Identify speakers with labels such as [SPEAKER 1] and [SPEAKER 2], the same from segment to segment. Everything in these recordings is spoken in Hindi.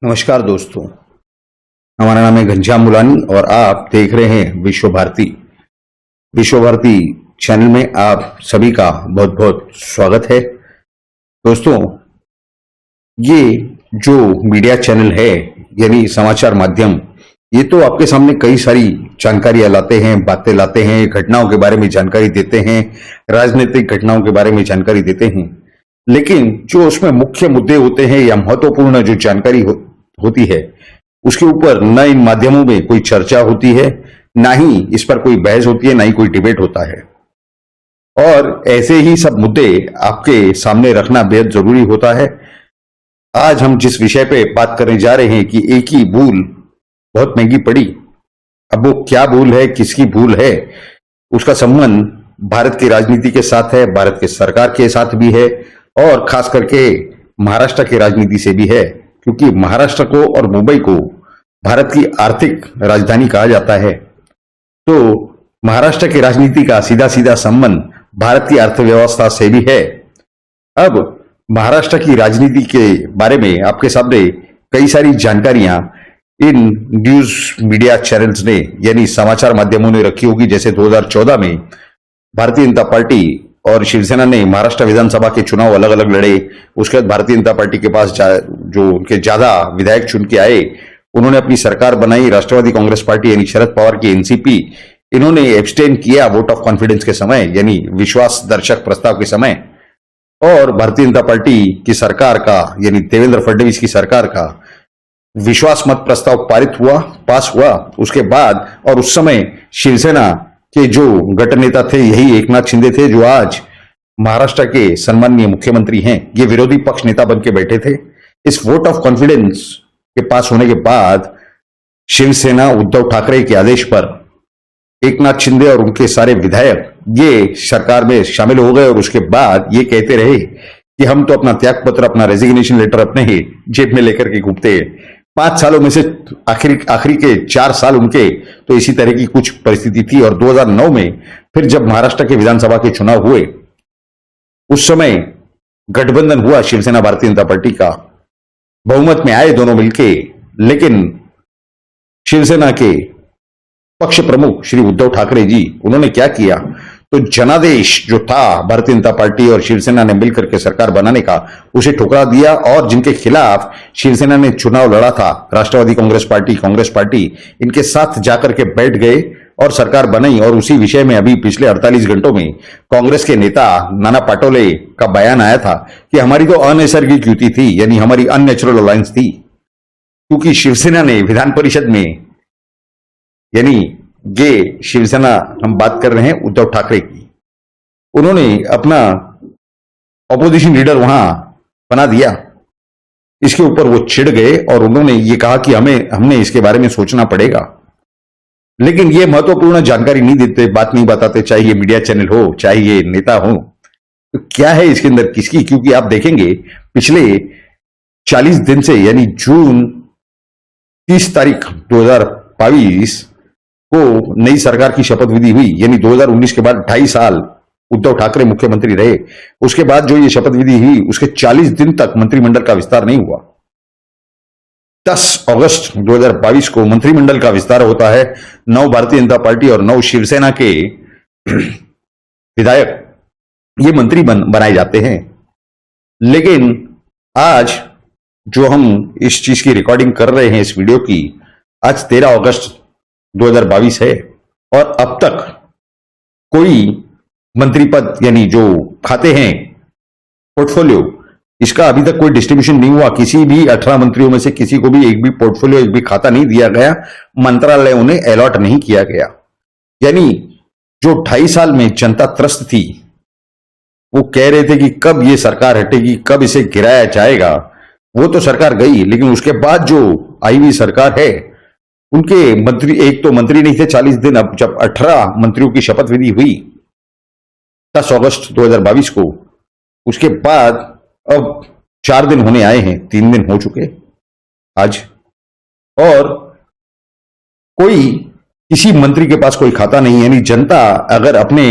[SPEAKER 1] नमस्कार दोस्तों। हमारा नाम है घनश्याम मुलानी और आप देख रहे हैं विश्व भारती। विश्व भारती चैनल में आप सभी का बहुत बहुत स्वागत है। दोस्तों, ये जो मीडिया चैनल है यानी समाचार माध्यम, ये तो आपके सामने कई सारी जानकारियां लाते हैं, बातें लाते हैं, घटनाओं के बारे में जानकारी देते हैं, राजनीतिक घटनाओं के बारे में जानकारी देते हैं। लेकिन जो उसमें मुख्य मुद्दे होते हैं या महत्वपूर्ण जो जानकारी होती है, उसके ऊपर न इन माध्यमों में कोई चर्चा होती है, ना ही इस पर कोई बहस होती है, ना ही कोई डिबेट होता है। और ऐसे ही सब मुद्दे आपके सामने रखना बेहद जरूरी होता है। आज हम जिस विषय पे बात करने जा रहे हैं कि एक ही भूल बहुत महंगी पड़ी। अब वो क्या भूल है, किसकी भूल है, उसका संबंध भारत की राजनीति के साथ है, भारत के सरकार के साथ भी है और खास करके महाराष्ट्र की राजनीति से भी है, क्योंकि महाराष्ट्र को और मुंबई को भारत की आर्थिक राजधानी कहा जाता है। तो महाराष्ट्र की राजनीति का सीधा सीधा संबंध भारत की अर्थव्यवस्था से भी है। अब महाराष्ट्र की राजनीति के बारे में आपके सामने कई सारी जानकारियां इन न्यूज मीडिया चैनल्स ने यानी समाचार माध्यमों ने रखी होगी। जैसे 2014 में भारतीय जनता पार्टी और शिवसेना ने महाराष्ट्र विधानसभा के चुनाव अलग अलग लड़े। उसके बाद भारतीय जनता पार्टी के पास जो उनके ज्यादा विधायक चुन के आए, उन्होंने अपनी सरकार बनाई। राष्ट्रवादी कांग्रेस पार्टी यानी शरद पवार की एनसीपी, इन्होंने एब्सटेन किया वोट ऑफ कॉन्फिडेंस के समय यानी विश्वास दर्शक प्रस्ताव के समय। और भारतीय जनता पार्टी की सरकार का यानी देवेंद्र फडणवीस की सरकार का विश्वास मत प्रस्ताव पास हुआ। उसके बाद और उस समय शिवसेना के जो गट नेता थे, यही एकनाथ शिंदे थे, जो आज महाराष्ट्र के सम्माननीय मुख्यमंत्री हैं। ये विरोधी पक्ष नेता बन के बैठे थे। इस वोट ऑफ कॉन्फिडेंस के पास होने के बाद शिवसेना उद्धव ठाकरे के आदेश पर एकनाथ शिंदे और उनके सारे विधायक ये सरकार में शामिल हो गए। और उसके बाद ये कहते रहे कि हम तो अपना त्याग पत्र, अपना रेजिग्नेशन लेटर अपने ही जेब में लेकर के घूमते हैं। 5 सालों में से आखिरी के 4 साल उनके तो इसी तरह की कुछ परिस्थिति थी। और 2009 में फिर जब महाराष्ट्र के विधानसभा के चुनाव हुए, उस समय गठबंधन हुआ शिवसेना भारतीय जनता पार्टी का, बहुमत में आए दोनों मिलके। लेकिन शिवसेना के पक्ष प्रमुख श्री उद्धव ठाकरे जी, उन्होंने क्या किया, तो जनादेश जो था भारतीय जनता पार्टी और शिवसेना ने मिलकर के सरकार बनाने का, उसे ठुकरा दिया। और जिनके खिलाफ शिवसेना ने चुनाव लड़ा था, राष्ट्रवादी कांग्रेस पार्टी, इनके साथ जाकर के बैठ गए और सरकार बनाई। और उसी विषय में अभी पिछले 48 घंटों में कांग्रेस के नेता नाना पाटोले का बयान आया था कि हमारी तो अनैसर्गिक युति थी, यानी हमारी अननेचुरल अलायंस थी, क्योंकि शिवसेना ने विधान परिषद में, यानी ये शिवसेना हम बात कर रहे हैं उद्धव ठाकरे की, उन्होंने अपना ऑपोजिशन लीडर वहां बना दिया। इसके ऊपर वो चिढ़ गए और उन्होंने ये कहा कि हमने इसके बारे में सोचना पड़ेगा। लेकिन ये महत्वपूर्ण जानकारी नहीं देते, बात नहीं बताते, चाहे ये मीडिया चैनल हो, चाहे ये नेता हो। तो क्या है इसके अंदर किसकी, क्योंकि आप देखेंगे पिछले 40 दिन से, यानी जून 30 तारीख 2022 को नई सरकार की शपथ विधि हुई। यानी 2019 के बाद 2.5 साल उद्धव ठाकरे मुख्यमंत्री रहे। उसके बाद जो ये शपथ विधि हुई, उसके 40 दिन तक मंत्रिमंडल का विस्तार नहीं हुआ। 10 अगस्त 2022 को मंत्रिमंडल का विस्तार होता है। 9 भारतीय जनता पार्टी और 9 शिवसेना के विधायक ये मंत्री बनाए जाते हैं। लेकिन आज जो हम इस चीज की रिकॉर्डिंग कर रहे हैं, इस वीडियो की, आज 13 अगस्त 2022 है और अब तक कोई मंत्री पद यानी जो खाते हैं पोर्टफोलियो, इसका अभी तक कोई डिस्ट्रीब्यूशन नहीं हुआ। किसी भी 18 मंत्रियों में से किसी को भी एक भी पोर्टफोलियो, एक भी खाता नहीं दिया गया, मंत्रालयों ने अलॉट नहीं किया गया। यानी जो 2.5 साल में जनता त्रस्त थी, वो कह रहे थे कि कब ये सरकार हटेगी, कब इसे गिराया जाएगा। वो तो सरकार गई, लेकिन उसके बाद जो आई हुई सरकार है, उनके मंत्री, एक तो मंत्री नहीं थे 40 दिन। अब जब 18 मंत्रियों की शपथ विधि हुई 10 अगस्त 2022 को, उसके बाद अब 4 दिन होने आए हैं, 3 दिन हो चुके आज। और कोई, किसी मंत्री के पास कोई खाता नहीं। यानी जनता अगर अपने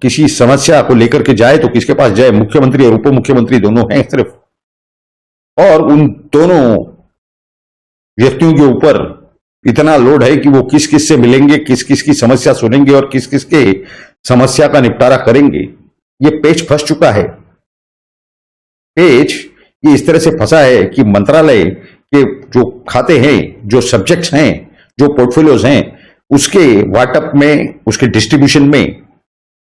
[SPEAKER 1] किसी समस्या को लेकर के जाए तो किसके पास जाए? मुख्यमंत्री और उप मुख्यमंत्री दोनों हैं सिर्फ। और उन दोनों व्यक्तियों के ऊपर इतना लोड है कि वो किस किस से मिलेंगे, किस किस की समस्या सुनेंगे और किस किस के समस्या का निपटारा करेंगे। ये पेच फंस चुका है। पेच ये इस तरह से फंसा है कि मंत्रालय के जो खाते हैं, जो सब्जेक्ट्स हैं, जो पोर्टफोलियोज हैं, उसके वाटअप में, उसके डिस्ट्रीब्यूशन में,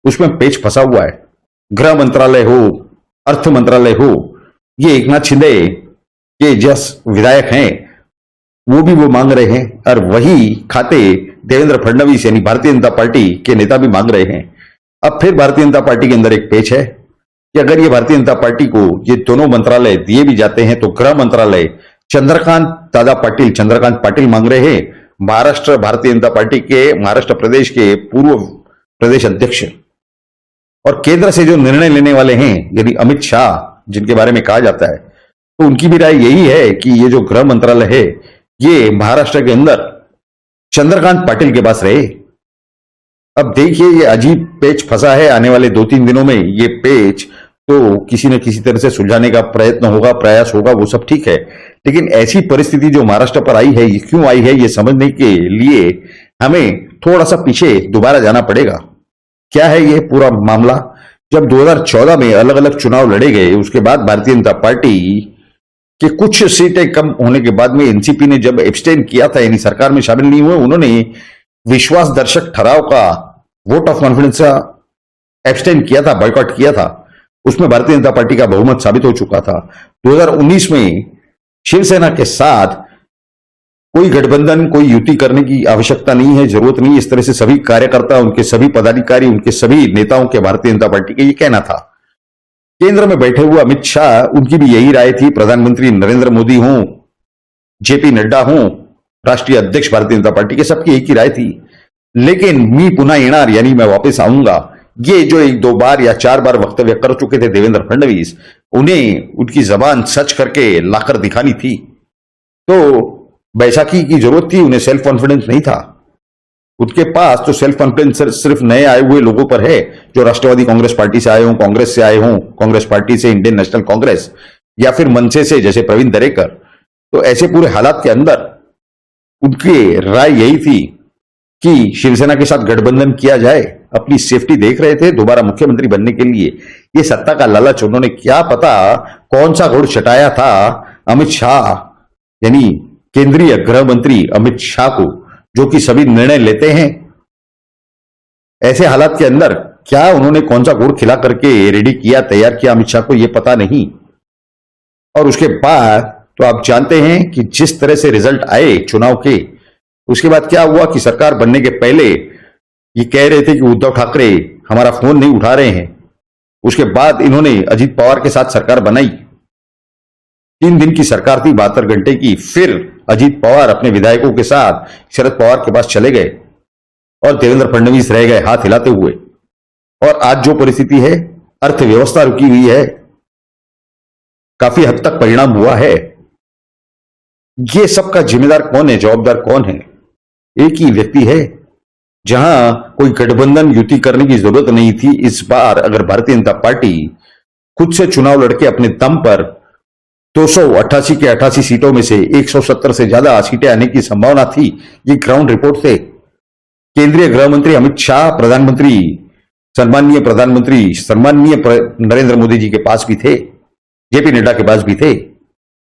[SPEAKER 1] उसमें पेच फंसा हुआ है। गृह मंत्रालय हो, अर्थ मंत्रालय हो, ये एकनाथ शिंदे के जस विधायक हैं वो भी वो मांग रहे हैं, और वही खाते देवेंद्र फडणवीस यानी भारतीय जनता पार्टी के नेता भी मांग रहे हैं। अब फिर भारतीय जनता पार्टी के अंदर एक पेच है कि अगर ये भारतीय जनता पार्टी को ये दोनों मंत्रालय दिए भी जाते हैं तो गृह मंत्रालय चंद्रकांत पाटिल मांग रहे हैं, महाराष्ट्र भारतीय जनता पार्टी के महाराष्ट्र प्रदेश के पूर्व प्रदेश अध्यक्ष, और केंद्र से जो निर्णय लेने वाले हैं यदि अमित शाह, जिनके बारे में कहा जाता है, तो उनकी भी राय यही है कि ये जो गृह मंत्रालय है ये महाराष्ट्र के अंदर चंद्रकांत पाटिल के पास रहे। अब देखिए ये अजीब पेच फंसा है। आने वाले 2-3 दिनों में ये पेच तो किसी न किसी तरह से सुलझाने का प्रयत्न होगा, प्रयास होगा, वो सब ठीक है, लेकिन ऐसी परिस्थिति जो महाराष्ट्र पर आई है, ये क्यों आई है, ये समझने के लिए हमें थोड़ा सा पीछे दोबारा जाना पड़ेगा। क्या है ये पूरा मामला? जब 2014 में अलग अलग चुनाव लड़े गए, उसके बाद भारतीय जनता पार्टी के कुछ सीटें कम होने के बाद में एनसीपी ने जब एब्सटेन किया था, यानी सरकार में शामिल नहीं हुए, उन्होंने विश्वास दर्शक ठराव का वोट ऑफ कॉन्फिडेंस का एब्सटेन किया था, बॉयकॉट किया था। उसमें भारतीय जनता पार्टी का बहुमत साबित हो चुका था। 2019 में शिवसेना के साथ कोई गठबंधन, कोई युति करने की आवश्यकता नहीं है, जरूरत नहीं। इस तरह से सभी कार्यकर्ता, उनके सभी पदाधिकारी, उनके सभी नेताओं के भारतीय जनता पार्टी के ये कहना था। केंद्र में बैठे हुए अमित शाह, उनकी भी यही राय थी। प्रधानमंत्री नरेंद्र मोदी हों, जेपी नड्डा हों, राष्ट्रीय अध्यक्ष भारतीय जनता पार्टी के, सबकी एक ही राय थी। लेकिन मी पुनः येणार, यानी मैं वापस आऊंगा, ये जो 1-2 बार या 4 बार वक्तव्य कर चुके थे देवेंद्र फडणवीस, उन्हें उनकी जबान सच करके लाकर दिखानी थी। तो बैसाखी की जरूरत थी, उन्हें सेल्फ कॉन्फिडेंस नहीं था। उनके पास तो सेल्फ कॉन्फिडेंस सिर्फ नए आए हुए लोगों पर है, जो राष्ट्रवादी कांग्रेस पार्टी से आए हों, कांग्रेस से आए हों, कांग्रेस पार्टी से, इंडियन नेशनल कांग्रेस, या फिर मनसे से, जैसे प्रवीण दरेकर। तो ऐसे पूरे हालात के अंदर उनकी राय यही थी कि शिवसेना के साथ गठबंधन किया जाए। अपनी सेफ्टी देख रहे थे दोबारा मुख्यमंत्री बनने के लिए। ये सत्ता का लालच, उन्होंने क्या पता कौन सा घोड़ चटाया था अमित शाह, यानी केंद्रीय गृह मंत्री अमित शाह को, जो कि सभी निर्णय लेते हैं। ऐसे हालात के अंदर क्या उन्होंने कौन सा गुड़ खिला करके रेडी किया, तैयार किया अमित शाह को, यह पता नहीं। और उसके बाद तो आप जानते हैं कि जिस तरह से रिजल्ट आए चुनाव के, उसके बाद क्या हुआ कि सरकार बनने के पहले ये कह रहे थे कि उद्धव ठाकरे हमारा फोन नहीं उठा रहे हैं। उसके बाद इन्होंने अजीत पवार के साथ सरकार बनाई। 3 दिन की सरकार थी, 72 घंटे की। फिर अजीत पवार अपने विधायकों के साथ शरद पवार के पास चले गए और देवेंद्र फडणवीस रह गए हाथ हिलाते हुए। और आज जो परिस्थिति है, अर्थव्यवस्था रुकी हुई है, काफी हद तक परिणाम हुआ है। ये सबका जिम्मेदार कौन है, जवाबदार कौन है? एक ही व्यक्ति है। जहां कोई गठबंधन युति करने की जरूरत नहीं थी, इस बार अगर भारतीय जनता पार्टी खुद से चुनाव लड़के अपने दम पर 288 के 88 सीटों में से 170 से ज्यादा सीटें आने की संभावना थी, ये ग्राउंड रिपोर्ट थे। केंद्रीय गृह मंत्री अमित शाह, सन्माननीय नरेंद्र मोदी जी के पास भी थे, जेपी नड्डा के पास भी थे,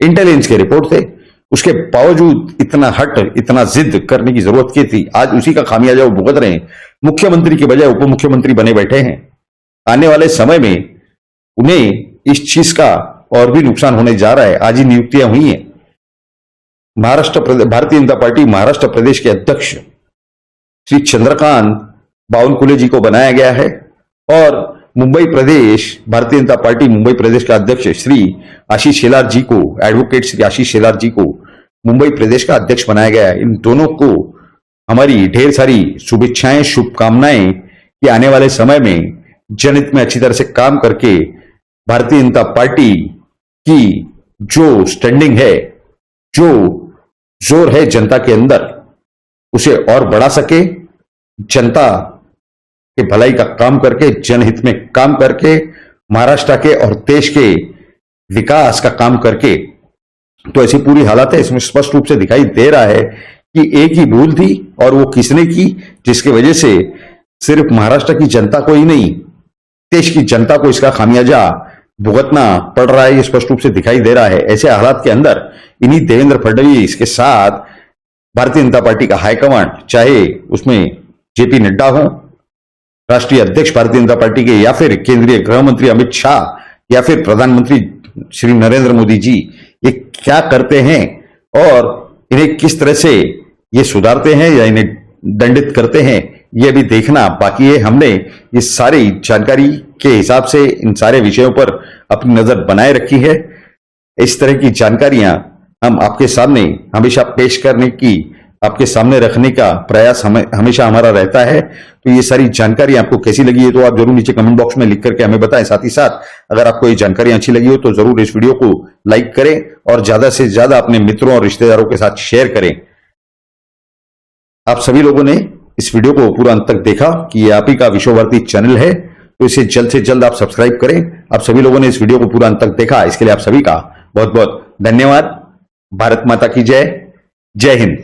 [SPEAKER 1] इंटेलिजेंस के रिपोर्ट थे। उसके बावजूद इतना हट, इतना जिद करने की जरूरत क्या थी? आज उसी का खामियाजा वो भुगत रहे हैं। मुख्यमंत्री के बजाय उप मुख्यमंत्री बने बैठे हैं। आने वाले समय में उन्हें इस चीज का और भी नुकसान होने जा रहा है। आज ही नियुक्तियां हुई हैं। भारतीय जनता पार्टी महाराष्ट्र प्रदेश के अध्यक्ष श्री चंद्रकांत बावनकुले जी को बनाया गया है और मुंबई प्रदेश भारतीय जनता पार्टी मुंबई प्रदेश का अध्यक्ष श्री आशीष शेलार जी को, एडवोकेट श्री आशीष शेलार जी को मुंबई प्रदेश का अध्यक्ष बनाया गया है। इन दोनों को हमारी ढेर सारी शुभेच्छाएं, शुभकामनाएं कि आने वाले समय में जनहित में अच्छी तरह से काम करके भारतीय जनता पार्टी की जो स्टैंडिंग है, जो जोर है जनता के अंदर, उसे और बढ़ा सके। जनता के भलाई का काम करके, जनहित में काम करके, महाराष्ट्र के और देश के विकास का काम करके तो ऐसी पूरी हालत है। इसमें स्पष्ट रूप से दिखाई दे रहा है कि एक ही भूल थी, और वो किसने की, जिसकी वजह से सिर्फ महाराष्ट्र की जनता को ही नहीं, देश की जनता को इसका खामियाजा भुगतना पड़ रहा है। ये स्पष्ट रूप से दिखाई दे रहा है। ऐसे हालात के अंदर इन्हीं देवेंद्र फडणवीस के साथ भारतीय जनता पार्टी का हाईकमांड, चाहे उसमें जेपी नड्डा हो, राष्ट्रीय अध्यक्ष भारतीय जनता पार्टी के, या फिर केंद्रीय गृह मंत्री अमित शाह, या फिर प्रधानमंत्री श्री नरेंद्र मोदी जी, ये क्या करते हैं और इन्हें किस तरह से ये सुधारते हैं या इन्हें दंडित करते हैं, ये भी देखना बाकी है। हमने ये सारी जानकारी के हिसाब से इन सारे विषयों पर अपनी नजर बनाए रखी है। इस तरह की जानकारियां हम आपके सामने हमेशा पेश करने की, आपके सामने रखने का प्रयास हमेशा हमारा रहता है। तो ये सारी जानकारी आपको कैसी लगी है तो आप जरूर नीचे कमेंट बॉक्स में लिख करके हमें बताएं। साथ ही साथ अगर आपको ये जानकारी अच्छी लगी हो तो जरूर इस वीडियो को लाइक करें और ज्यादा से ज्यादा अपने मित्रों और रिश्तेदारों के साथ शेयर करें। आप सभी लोगों ने इस वीडियो को पूरा अंत तक देखा कि ये आप ही का विश्वभारती चैनल है, तो इसे जल्द से जल्द आप सब्सक्राइब करें। आप सभी लोगों ने इस वीडियो को पूरा अंत तक देखा, इसके लिए आप सभी का बहुत बहुत धन्यवाद। भारत माता की जय। जय हिंद।